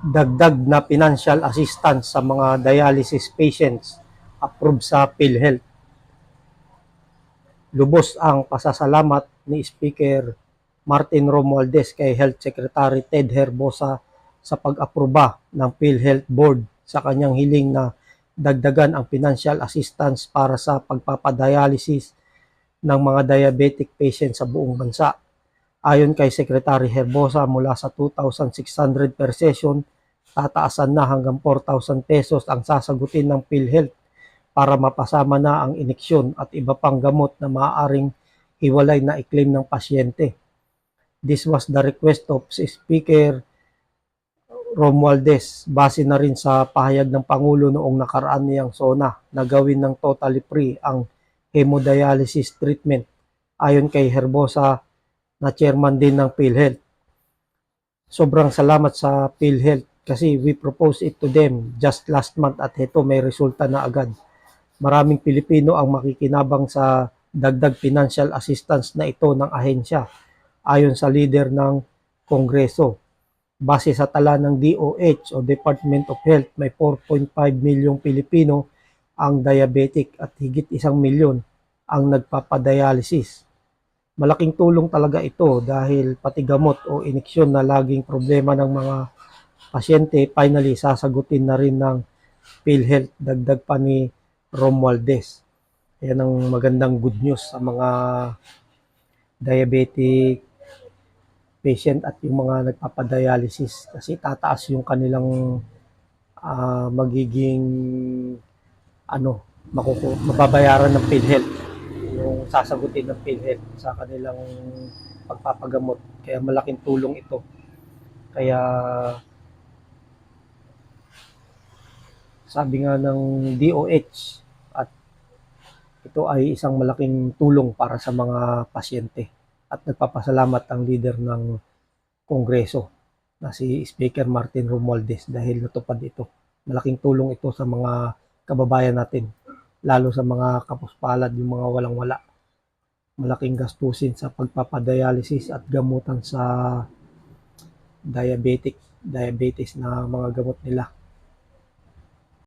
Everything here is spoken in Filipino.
Dagdag na financial assistance sa mga dialysis patients approved sa PhilHealth. Lubos ang pasasalamat ni Speaker Martin Romualdez kay Health Secretary Ted Herbosa sa pag-aproba ng PhilHealth Board sa kanyang hiling na dagdagan ang financial assistance para sa pagpapadialysis ng mga diabetic patients sa buong bansa. Ayon kay Secretary Herbosa, mula sa 2,600 per session, tataasan na hanggang 4,000 pesos ang sasagutin ng PhilHealth para mapasama na ang ineksyon at iba pang gamot na maaaring hiwalay na i-claim ng pasyente. This was the request of Speaker Romualdez base na rin sa pahayag ng Pangulo noong nakaraan niyang SONA na gawin ng totally free ang hemodialysis treatment. Ayon kay Herbosa na chairman din ng PhilHealth. Sobrang salamat sa PhilHealth kasi we proposed it to them just last month at ito may resulta na agad. Maraming Pilipino ang makikinabang sa dagdag financial assistance na ito ng ahensya ayon sa leader ng Kongreso. Base sa tala ng DOH o Department of Health, may 4.5 milyong Pilipino ang diabetic at higit 1 milyon ang nagpapadialysis. Malaking tulong talaga ito dahil pati gamot o ineksyon na laging problema ng mga pasyente, finally sasagutin na rin ng PhilHealth, dagdag pa ni Romualdez. Yan ang magandang good news sa mga diabetic patient at yung mga nagpapadialysis kasi tataas yung kanilang magiging mababayaran ng PhilHealth, yung sasagutin ng PhilHealth sa kanilang pagpapagamot. Kaya malaking tulong ito. Kaya sabi nga ng DOH at ito ay isang malaking tulong para sa mga pasyente at nagpapasalamat ang leader ng Kongreso na si Speaker Martin Romualdez dahil natupad ito. Malaking tulong ito sa mga kababayan natin, lalo sa mga kapuspalad, yung mga walang-wala. Malaking gastusin sa pagpapadialysis at gamutan sa diabetes na mga gamot nila.